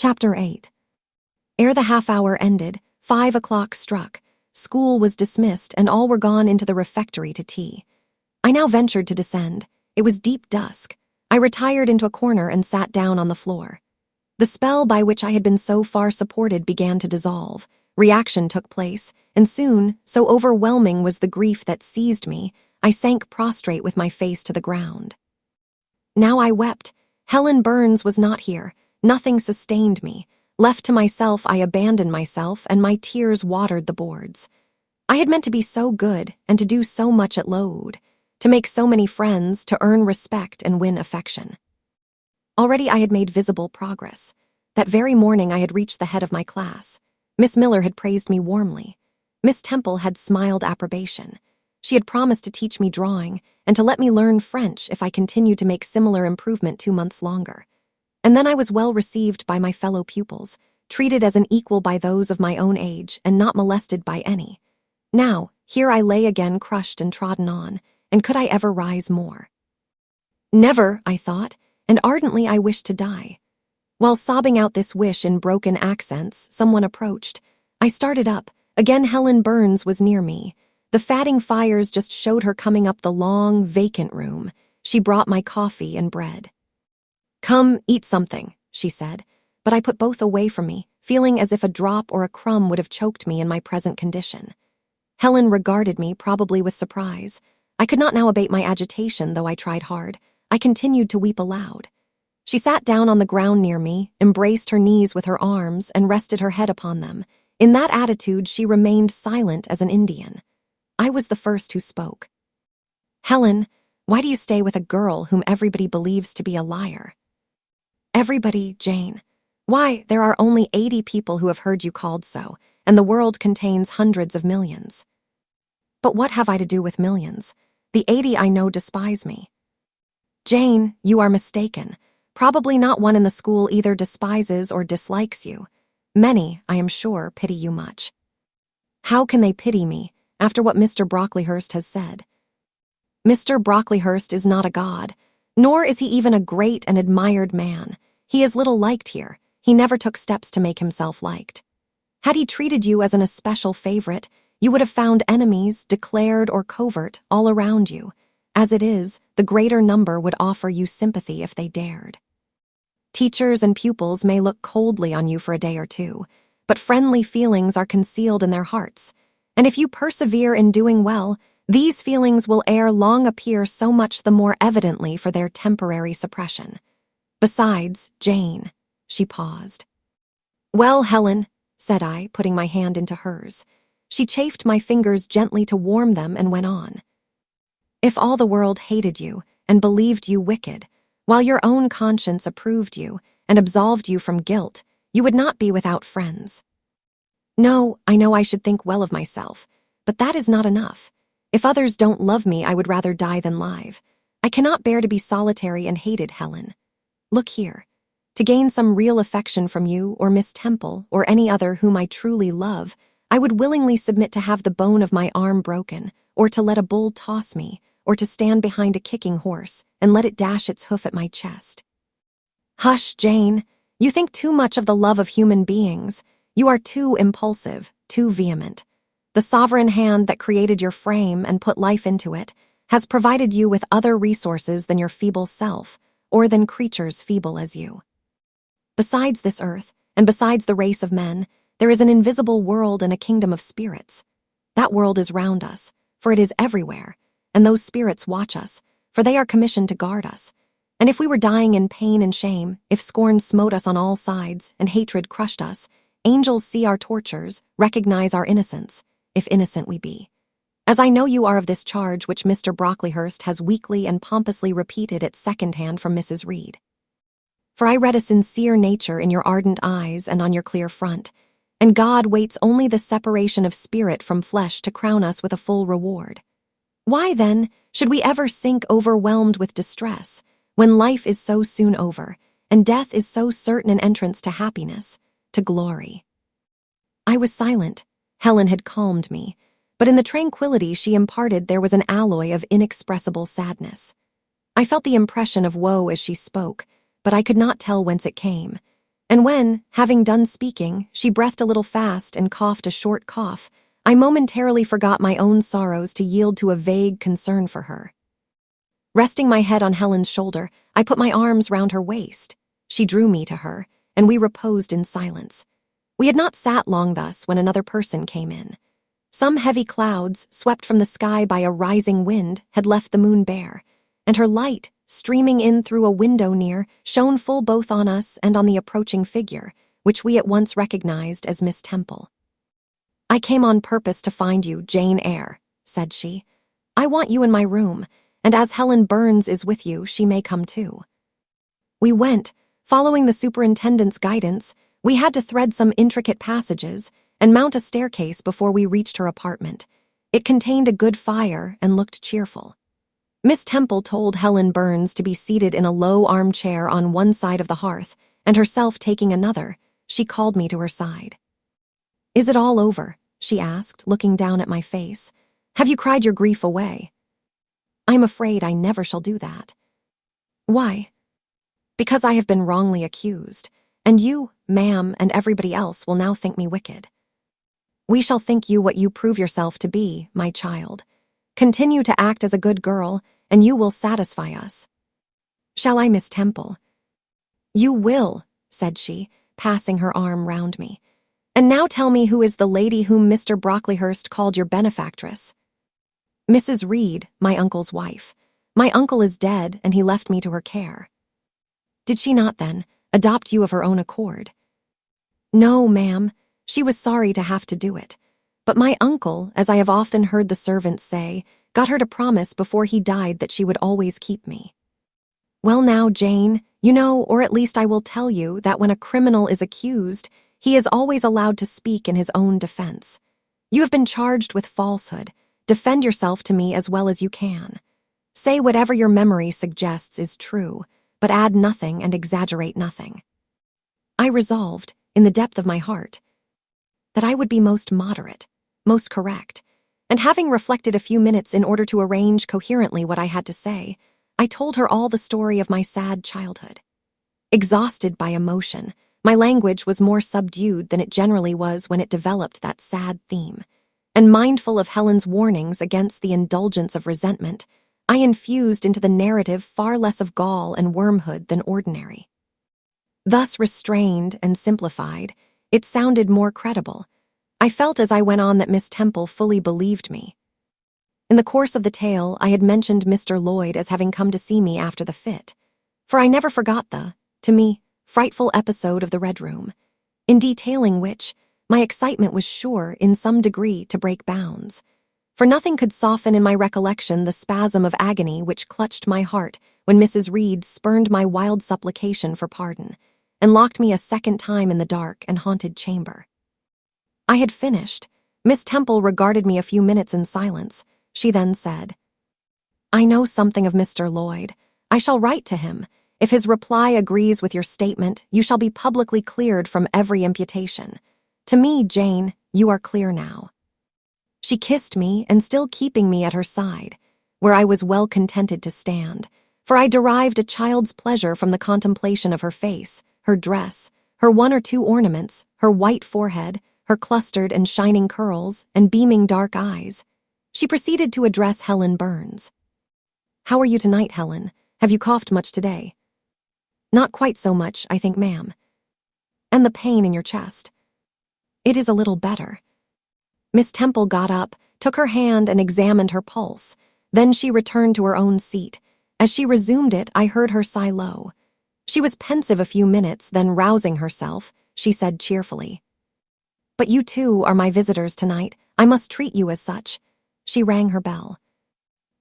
Chapter 8. Ere the half-hour ended, 5 o'clock struck. School was dismissed, and all were gone into the refectory to tea. I now ventured to descend. It was deep dusk. I retired into a corner and sat down on the floor. The spell by which I had been so far supported began to dissolve. Reaction took place, and soon, so overwhelming was the grief that seized me, I sank prostrate with my face to the ground. Now I wept. Helen Burns was not here. Nothing sustained me. Left to myself, I abandoned myself, and my tears watered the boards. I had meant to be so good and to do so much at Load, to make so many friends, to earn respect and win affection. Already I had made visible progress. That very morning I had reached the head of my class. Miss Miller had praised me warmly. Miss Temple had smiled approbation. She had promised to teach me drawing and to let me learn French if I continued to make similar improvement 2 months longer. And then I was well received by my fellow pupils, treated as an equal by those of my own age, and not molested by any. Now, here I lay again crushed and trodden on, and could I ever rise more? Never, I thought, and ardently I wished to die. While sobbing out this wish in broken accents, someone approached. I started up. Again Helen Burns was near me. The fatting fires just showed her coming up the long, vacant room. She brought my coffee and bread. "Come, eat something," she said, but I put both away from me, feeling as if a drop or a crumb would have choked me in my present condition. Helen regarded me, probably with surprise. I could not now abate my agitation, though I tried hard. I continued to weep aloud. She sat down on the ground near me, embraced her knees with her arms, and rested her head upon them. In that attitude she remained silent as an Indian. I was the first who spoke. "Helen, why do you stay with a girl whom everybody believes to be a liar?" "Everybody, Jane. Why, there are only 80 people who have heard you called so, and the world contains hundreds of millions." "But what have I to do with millions? The 80 I know despise me." "Jane, you are mistaken. Probably not one in the school either despises or dislikes you. Many, I am sure, pity you much." "How can they pity me, after what Mr. Brocklehurst has said?" "Mr. Brocklehurst is not a god, nor is he even a great and admired man. He is little liked here. He never took steps to make himself liked. Had he treated you as an especial favorite, you would have found enemies, declared or covert, all around you. As it is, the greater number would offer you sympathy if they dared. Teachers and pupils may look coldly on you for a day or two, but friendly feelings are concealed in their hearts, and if you persevere in doing well, these feelings will ere long appear so much the more evidently for their temporary suppression. Besides, Jane," she paused. "Well, Helen," said I, putting my hand into hers. She chafed my fingers gently to warm them and went on. "If all the world hated you and believed you wicked, while your own conscience approved you and absolved you from guilt, you would not be without friends. No, I know I should think well of myself, but that is not enough. If others don't love me, I would rather die than live. I cannot bear to be solitary and hated, Helen. Look here. To gain some real affection from you or Miss Temple or any other whom I truly love, I would willingly submit to have the bone of my arm broken, or to let a bull toss me, or to stand behind a kicking horse and let it dash its hoof at my chest." "Hush, Jane. You think too much of the love of human beings. You are too impulsive, too vehement. The sovereign hand that created your frame and put life into it has provided you with other resources than your feeble self, or than creatures feeble as you. Besides this earth, and besides the race of men, there is an invisible world and a kingdom of spirits. That world is round us, for it is everywhere, and those spirits watch us, for they are commissioned to guard us. And if we were dying in pain and shame, if scorn smote us on all sides, and hatred crushed us, angels see our tortures, recognize our innocence, if innocent we be. As I know you are of this charge which Mr. Brocklehurst has weakly and pompously repeated at second-hand from Mrs. Reed. For I read a sincere nature in your ardent eyes and on your clear front, and God waits only the separation of spirit from flesh to crown us with a full reward. Why, then, should we ever sink overwhelmed with distress, when life is so soon over, and death is so certain an entrance to happiness, to glory?" I was silent. Helen had calmed me, but in the tranquility she imparted there was an alloy of inexpressible sadness. I felt the impression of woe as she spoke, but I could not tell whence it came. And when, having done speaking, she breathed a little fast and coughed a short cough, I momentarily forgot my own sorrows to yield to a vague concern for her. Resting my head on Helen's shoulder, I put my arms round her waist. She drew me to her, and we reposed in silence. We had not sat long thus when another person came in. Some heavy clouds, swept from the sky by a rising wind, had left the moon bare, and her light, streaming in through a window near, shone full both on us and on the approaching figure, which we at once recognized as Miss Temple. "I came on purpose to find you, Jane Eyre," said she. "I want you in my room, and as Helen Burns is with you, she may come too." We went, following the superintendent's guidance. We had to thread some intricate passages and mount a staircase before we reached her apartment. It contained a good fire and looked cheerful. Miss Temple told Helen Burns to be seated in a low armchair on one side of the hearth, and herself taking another, she called me to her side. "Is it all over?" she asked, looking down at my face. "Have you cried your grief away?" "I am afraid I never shall do that." "Why?" "Because I have been wrongly accused, and you, ma'am, and everybody else will now think me wicked." "We shall think you what you prove yourself to be, my child. Continue to act as a good girl, and you will satisfy us." "Shall I, Miss Temple?" "You will," said she, passing her arm round me. "And now tell me who is the lady whom Mr. Brocklehurst called your benefactress." "Mrs. Reed, my uncle's wife. My uncle is dead, and he left me to her care." "Did she not, then, adopt you of her own accord?" "No, ma'am. She was sorry to have to do it. But my uncle, as I have often heard the servants say, got her to promise before he died that she would always keep me." "Well now, Jane, you know, or at least I will tell you, that when a criminal is accused, he is always allowed to speak in his own defense. You have been charged with falsehood. Defend yourself to me as well as you can. Say whatever your memory suggests is true, but add nothing and exaggerate nothing." I resolved, in the depth of my heart, that I would be most moderate, most correct, and having reflected a few minutes in order to arrange coherently what I had to say, I told her all the story of my sad childhood. Exhausted by emotion, my language was more subdued than it generally was when it developed that sad theme, and mindful of Helen's warnings against the indulgence of resentment, I infused into the narrative far less of gall and wormhood than ordinary. Thus restrained and simplified, it sounded more credible. I felt as I went on that Miss Temple fully believed me. In the course of the tale, I had mentioned Mr. Lloyd as having come to see me after the fit, for I never forgot the, to me, frightful episode of the Red Room, in detailing which, my excitement was sure, in some degree, to break bounds, for nothing could soften in my recollection the spasm of agony which clutched my heart when Mrs. Reed spurned my wild supplication for pardon, and locked me a second time in the dark and haunted chamber. I had finished. Miss Temple regarded me a few minutes in silence. She then said, "I know something of Mr. Lloyd. I shall write to him. If his reply agrees with your statement, you shall be publicly cleared from every imputation. To me, Jane, you are clear now." She kissed me, and still keeping me at her side, where I was well contented to stand, for I derived a child's pleasure from the contemplation of her face, her dress, her one or two ornaments, her white forehead, her clustered and shining curls, and beaming dark eyes. She proceeded to address Helen Burns. "How are you tonight, Helen? Have you coughed much today?" "Not quite so much, I think, ma'am." "And the pain in your chest?" "It is a little better." Miss Temple got up, took her hand and examined her pulse. Then she returned to her own seat. As she resumed it, I heard her sigh low. She was pensive a few minutes, then rousing herself, she said cheerfully, "But you too are my visitors tonight. I must treat you as such." She rang her bell.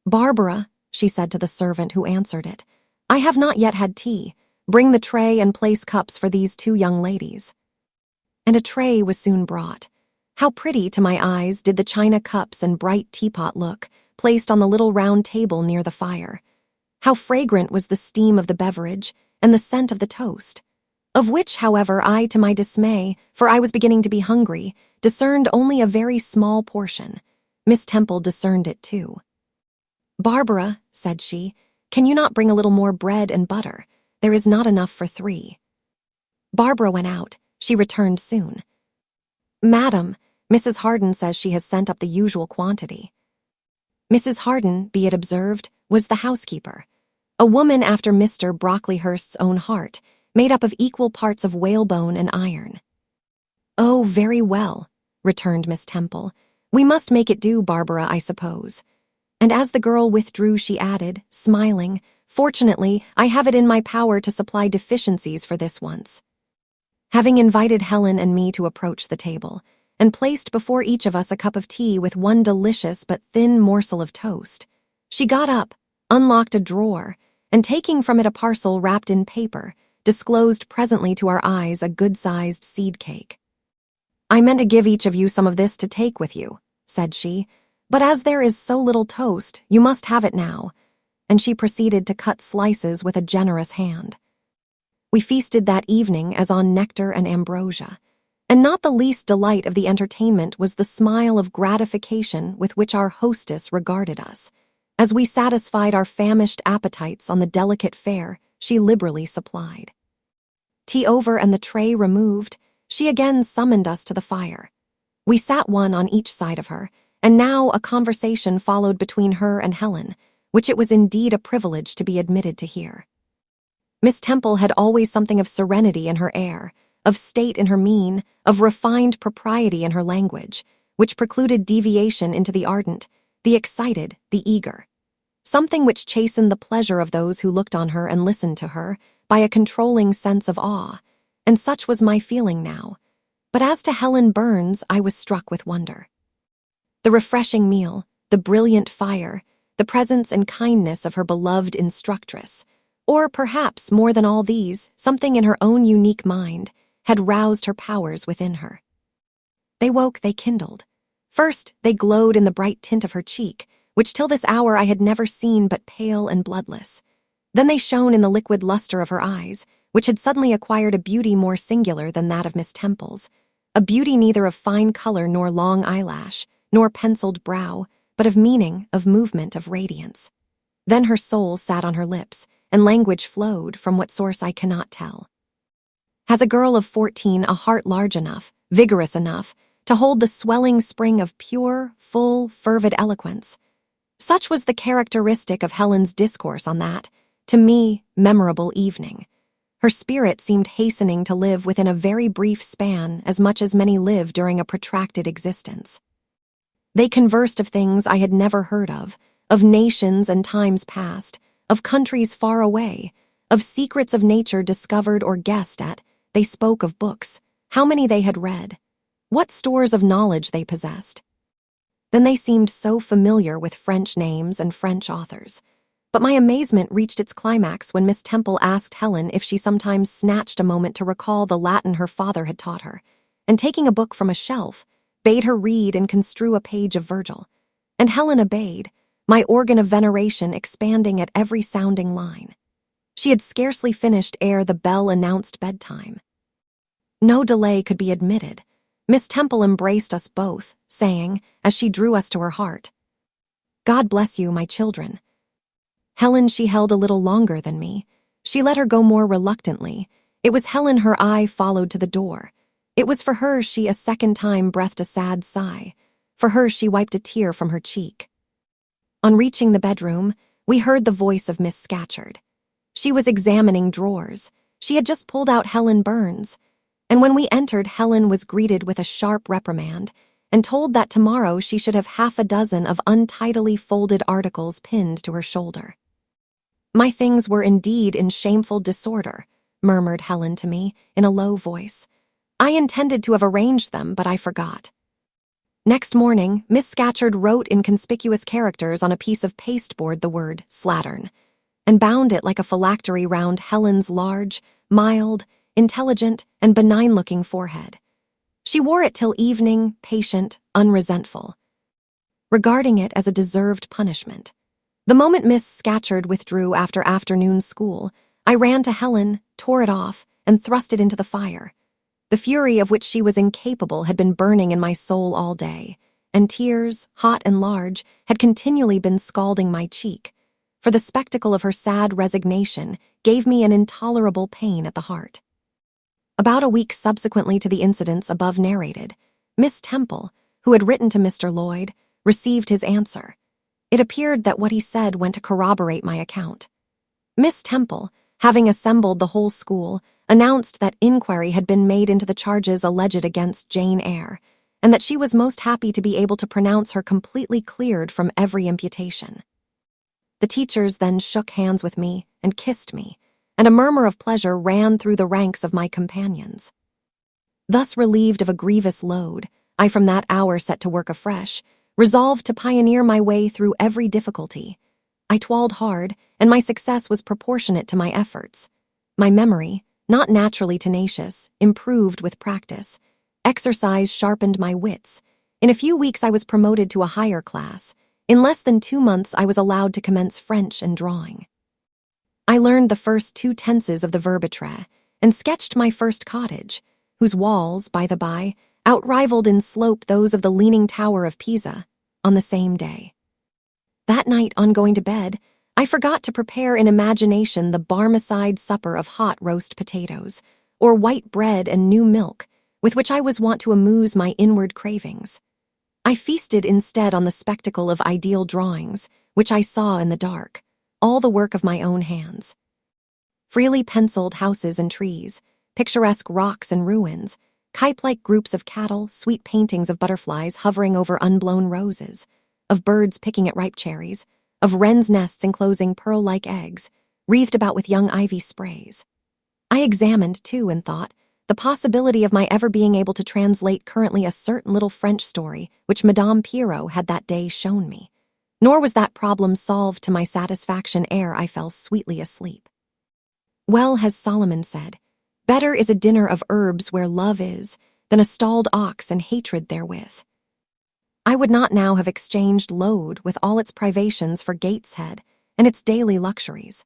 "Barbara," she said to the servant who answered it, "I have not yet had tea. Bring the tray and place cups for these two young ladies." And a tray was soon brought. How pretty to my eyes did the china cups and bright teapot look, placed on the little round table near the fire. How fragrant was the steam of the beverage, and the scent of the toast, of which, however, I, to my dismay, for I was beginning to be hungry, discerned only a very small portion. Miss Temple discerned it too. "Barbara," said she, "can you not bring a little more bread and butter? There is not enough for 3." Barbara went out. She returned soon. Madam, Mrs. Harden says she has sent up the usual quantity. Mrs. Harden, be it observed, was the housekeeper. A woman after Mr. Brocklehurst's own heart, made up of equal parts of whalebone and iron. Oh, very well, returned Miss Temple. We must make it do, Barbara, I suppose. And as the girl withdrew, she added, smiling, Fortunately, I have it in my power to supply deficiencies for this once. Having invited Helen and me to approach the table, and placed before each of us a cup of tea with one delicious but thin morsel of toast, she got up, unlocked a drawer, and taking from it a parcel wrapped in paper, disclosed presently to our eyes a good-sized seed cake. I meant to give each of you some of this to take with you, said she, but as there is so little toast, you must have it now, and she proceeded to cut slices with a generous hand. We feasted that evening as on nectar and ambrosia, and not the least delight of the entertainment was the smile of gratification with which our hostess regarded us, as we satisfied our famished appetites on the delicate fare she liberally supplied. Tea over and the tray removed, she again summoned us to the fire. We sat one on each side of her, and now a conversation followed between her and Helen, which it was indeed a privilege to be admitted to hear. Miss Temple had always something of serenity in her air, of state in her mien, of refined propriety in her language, which precluded deviation into the ardent, the excited, the eager. Something which chastened the pleasure of those who looked on her and listened to her by a controlling sense of awe, and such was my feeling now. But as to Helen Burns, I was struck with wonder. The refreshing meal, the brilliant fire, the presence and kindness of her beloved instructress, or perhaps, more than all these, something in her own unique mind, had roused her powers within her. They woke, they kindled. First, they glowed in the bright tint of her cheek, which till this hour I had never seen but pale and bloodless. Then they shone in the liquid luster of her eyes, which had suddenly acquired a beauty more singular than that of Miss Temple's, a beauty neither of fine color nor long eyelash, nor penciled brow, but of meaning, of movement, of radiance. Then her soul sat on her lips, and language flowed, from what source I cannot tell. Has a girl of 14 a heart large enough, vigorous enough, to hold the swelling spring of pure, full, fervid eloquence? Such was the characteristic of Helen's discourse on that, to me, memorable evening. Her spirit seemed hastening to live within a very brief span as much as many live during a protracted existence. They conversed of things I had never heard of nations and times past, of countries far away, of secrets of nature discovered or guessed at. They spoke of books, how many they had read, what stores of knowledge they possessed. Then they seemed so familiar with French names and French authors. But my amazement reached its climax when Miss Temple asked Helen if she sometimes snatched a moment to recall the Latin her father had taught her, and taking a book from a shelf, bade her read and construe a page of Virgil. And Helen obeyed, my organ of veneration expanding at every sounding line. She had scarcely finished ere the bell announced bedtime. No delay could be admitted. Miss Temple embraced us both, saying, as she drew us to her heart, God bless you, my children. Helen she held a little longer than me. She let her go more reluctantly. It was Helen her eye followed to the door. It was for her she a second time breathed a sad sigh. For her she wiped a tear from her cheek. On reaching the bedroom, we heard the voice of Miss Scatcherd. She was examining drawers. She had just pulled out Helen Burns. And when we entered, Helen was greeted with a sharp reprimand and told that tomorrow she should have half a dozen of untidily folded articles pinned to her shoulder. My things were indeed in shameful disorder, murmured Helen to me in a low voice. I intended to have arranged them, but I forgot. Next morning, Miss Scatcherd wrote in conspicuous characters on a piece of pasteboard the word slattern, and bound it like a phylactery round Helen's large, mild, intelligent, and benign-looking forehead. She wore it till evening, patient, unresentful, regarding it as a deserved punishment. The moment Miss Scatcherd withdrew after afternoon school, I ran to Helen, tore it off, and thrust it into the fire. The fury of which she was incapable had been burning in my soul all day, and tears, hot and large, had continually been scalding my cheek, for the spectacle of her sad resignation gave me an intolerable pain at the heart. About a week subsequently to the incidents above narrated, Miss Temple, who had written to Mr. Lloyd, received his answer. It appeared that what he said went to corroborate my account. Miss Temple, having assembled the whole school, announced that inquiry had been made into the charges alleged against Jane Eyre, and that she was most happy to be able to pronounce her completely cleared from every imputation. The teachers then shook hands with me and kissed me, and a murmur of pleasure ran through the ranks of my companions. Thus relieved of a grievous load, I from that hour set to work afresh, resolved to pioneer my way through every difficulty. I toiled hard, and my success was proportionate to my efforts. My memory, not naturally tenacious, improved with practice. Exercise sharpened my wits. In a few weeks I was promoted to a higher class. In less than 2 months I was allowed to commence French and drawing. I learned the first 2 tenses of the verb être, and sketched my first cottage, whose walls, by the by, outrivaled in slope those of the Leaning Tower of Pisa, on the same day. That night, on going to bed, I forgot to prepare in imagination the Barmecide supper of hot roast potatoes, or white bread and new milk, with which I was wont to amuse my inward cravings. I feasted instead on the spectacle of ideal drawings, which I saw in the dark, all the work of my own hands. Freely penciled houses and trees, picturesque rocks and ruins, kite-like groups of cattle, sweet paintings of butterflies hovering over unblown roses, of birds picking at ripe cherries, of wrens' nests enclosing pearl-like eggs, wreathed about with young ivy sprays. I examined, too, and thought, the possibility of my ever being able to translate currently a certain little French story which Madame Pierrot had that day shown me. Nor was that problem solved to my satisfaction ere I fell sweetly asleep. Well has Solomon said, "Better is a dinner of herbs where love is, than a stalled ox and hatred therewith." I would not now have exchanged Load with all its privations for Gateshead and its daily luxuries.